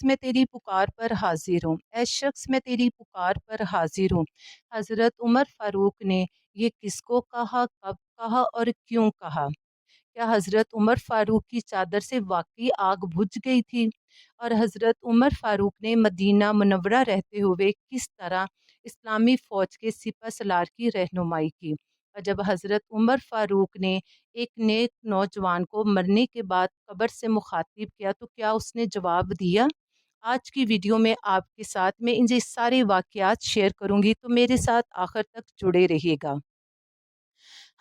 میں تیری پکار پر حاضر ہوں، اے شخص میں تیری پکار پر حاضر ہوں۔ حضرت عمر فاروق نے یہ کس کو کہا، کب کہا اور کیوں کہا؟ کیا حضرت عمر فاروق کی چادر سے واقعی آگ بجھ گئی تھی؟ اور حضرت عمر فاروق نے مدینہ منورہ رہتے ہوئے کس طرح اسلامی فوج کے سپہ سالار کی رہنمائی کی؟ اور جب حضرت عمر فاروق نے ایک نیک نوجوان کو مرنے کے بعد قبر سے مخاطب کیا تو کیا اس نے جواب دیا؟ آج کی ویڈیو میں آپ کے ساتھ میں ان سارے واقعات شیئر کروں گی، تو میرے ساتھ آخر تک جڑے رہیے گا۔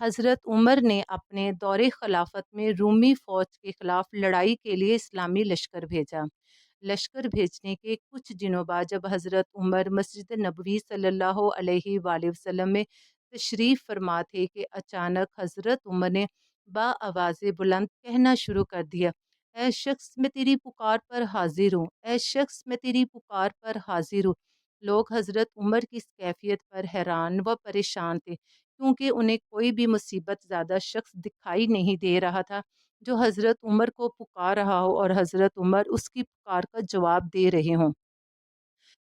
حضرت عمر نے اپنے دور خلافت میں رومی فوج کے خلاف لڑائی کے لیے اسلامی لشکر بھیجا۔ لشکر بھیجنے کے کچھ دنوں بعد جب حضرت عمر مسجد نبوی صلی اللہ علیہ وآلہ وسلم میں تشریف فرما تھے کہ اچانک حضرت عمر نے با آواز بلند کہنا شروع کر دیا، اے شخص میں تیری پکار پر حاضر ہوں، اے شخص میں تیری پکار پر حاضر ہوں۔ لوگ حضرت عمر کی اس کیفیت پر حیران و پریشان تھے، کیونکہ انہیں کوئی بھی مصیبت زیادہ شخص دکھائی نہیں دے رہا تھا جو حضرت عمر کو پکار رہا ہو اور حضرت عمر اس کی پکار کا جواب دے رہے ہوں۔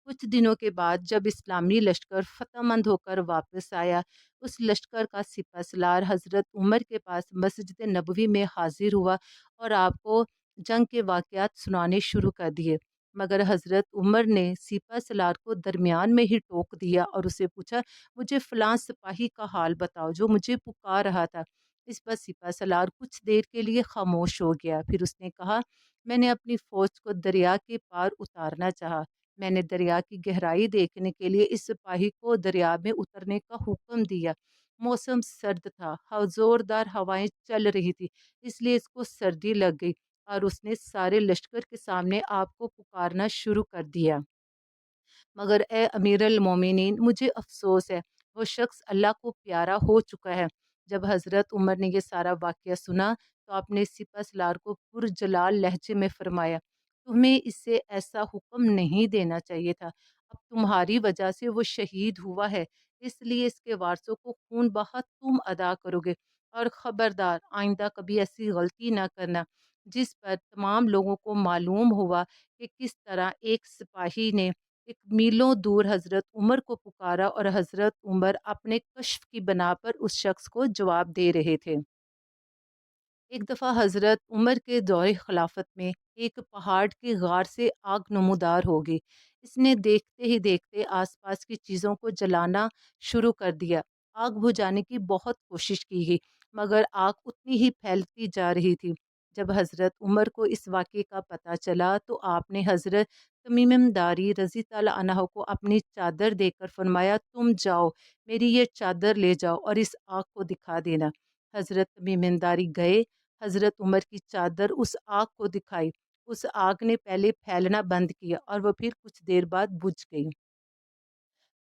کچھ دنوں کے بعد جب اسلامی لشکر فتح مند ہو کر واپس آیا، اس لشکر کا سپہ سالار حضرت عمر کے پاس مسجد نبوی میں حاضر ہوا اور آپ کو جنگ کے واقعات سنانے شروع کر دیے، مگر حضرت عمر نے سپہ سالار کو درمیان میں ہی ٹوک دیا اور اسے پوچھا، مجھے فلاں سپاہی کا حال بتاؤ جو مجھے پکار رہا تھا۔ اس پر سپہ سالار کچھ دیر کے لیے خاموش ہو گیا، پھر اس نے کہا، میں نے اپنی فوج کو دریا کے پار اتارنا چاہا، میں نے دریا کی گہرائی دیکھنے کے لیے اس سپاہی کو دریا میں اترنے کا حکم دیا۔ موسم سرد تھا، زوردار ہوائیں چل رہی تھی، اس لیے اس کو سردی لگ گئی اور اس نے سارے لشکر کے سامنے آپ کو پکارنا شروع کر دیا، مگر اے امیر المومنین، مجھے افسوس ہے، وہ شخص اللہ کو پیارا ہو چکا ہے۔ جب حضرت عمر نے یہ سارا واقعہ سنا تو آپ نے سپہ سالار کو پرجلال لہجے میں فرمایا، تمہیں اس سے ایسا حکم نہیں دینا چاہیے تھا، اب تمہاری وجہ سے وہ شہید ہوا ہے، اس لیے اس کے وارثوں کو خون بہا تم ادا کرو گے، اور خبردار آئندہ کبھی ایسی غلطی نہ کرنا۔ جس پر تمام لوگوں کو معلوم ہوا کہ کس طرح ایک سپاہی نے ایک میلوں دور حضرت عمر کو پکارا اور حضرت عمر اپنے کشف کی بنا پر اس شخص کو جواب دے رہے تھے۔ ایک دفعہ حضرت عمر کے دور خلافت میں ایک پہاڑ کی غار سے آگ نمودار ہو گئی۔ اس نے دیکھتے ہی دیکھتے آس پاس کی چیزوں کو جلانا شروع کر دیا۔ آگ بجھانے کی بہت کوشش کی گئی، مگر آگ اتنی ہی پھیلتی جا رہی تھی۔ جب حضرت عمر کو اس واقعے کا پتہ چلا تو آپ نے حضرت تمیم داری رضی اللہ عنہ کو اپنی چادر دے کر فرمایا، تم جاؤ، میری یہ چادر لے جاؤ اور اس آگ کو دکھا دینا۔ حضرت تمیم داری گئے، حضرت عمر کی چادر اس آگ کو دکھائی، اس آگ نے پہلے پھیلنا بند کیا اور وہ پھر کچھ دیر بعد بجھ گئی۔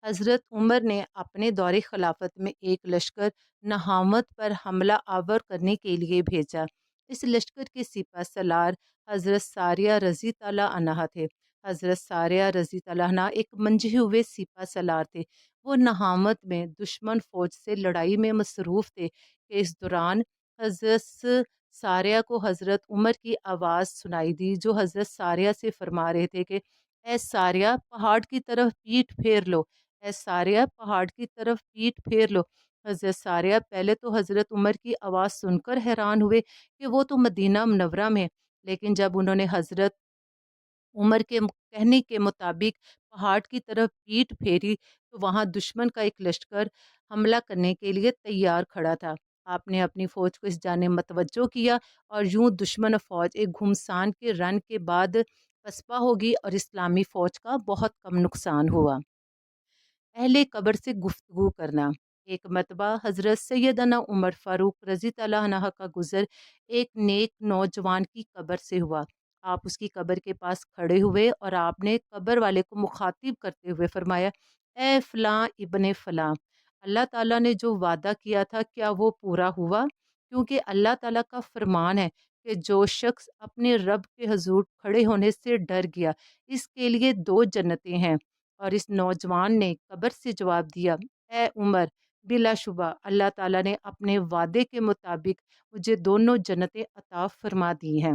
حضرت عمر نے اپنے دور خلافت میں ایک لشکر نہامت پر حملہ آور کرنے کے لیے بھیجا۔ اس لشکر کے سپہ سالار حضرت ساریہ رضی اللہ عنہ تھے۔ حضرت ساریہ رضی اللہ عنہ ایک منجھے ہوئے سپہ سالار تھے۔ وہ نہامت میں دشمن فوج سے لڑائی میں مصروف تھے کہ اس دوران حضرت ساریہ کو حضرت عمر کی آواز سنائی دی، جو حضرت ساریہ سے فرما رہے تھے کہ اے ساریہ، پہاڑ کی طرف پیٹھ پھیر لو، اے ساریہ، پہاڑ کی طرف پیٹھ پھیر لو۔ حضرت ساریہ پہلے تو حضرت عمر کی آواز سن کر حیران ہوئے کہ وہ تو مدینہ منورہ میں، لیکن جب انہوں نے حضرت عمر کے کہنے کے مطابق پہاڑ کی طرف پیٹھ پھیری تو وہاں دشمن کا ایک لشکر حملہ کرنے کے لیے تیار کھڑا تھا۔ آپ نے اپنی فوج کو اس جانب متوجہ کیا اور یوں دشمن فوج ایک گھمسان کے رن کے بعد پسپا ہوگی اور اسلامی فوج کا بہت کم نقصان ہوا۔ اہل قبر سے گفتگو کرنا۔ ایک مرتبہ حضرت سیدنا عمر فاروق رضی اللہ عنہ کا گزر ایک نیک نوجوان کی قبر سے ہوا۔ آپ اس کی قبر کے پاس کھڑے ہوئے اور آپ نے قبر والے کو مخاطب کرتے ہوئے فرمایا، اے فلاں ابن فلاں، اللہ تعالیٰ نے جو وعدہ کیا تھا کیا وہ پورا ہوا؟ کیونکہ اللہ تعالیٰ کا فرمان ہے کہ جو شخص اپنے رب کے حضور کھڑے ہونے سے ڈر گیا، اس کے لیے دو جنتیں ہیں۔ اور اس نوجوان نے قبر سے جواب دیا، اے عمر، بلا شبہ اللہ تعالیٰ نے اپنے وعدے کے مطابق مجھے دونوں جنتیں عطا فرما دی ہیں۔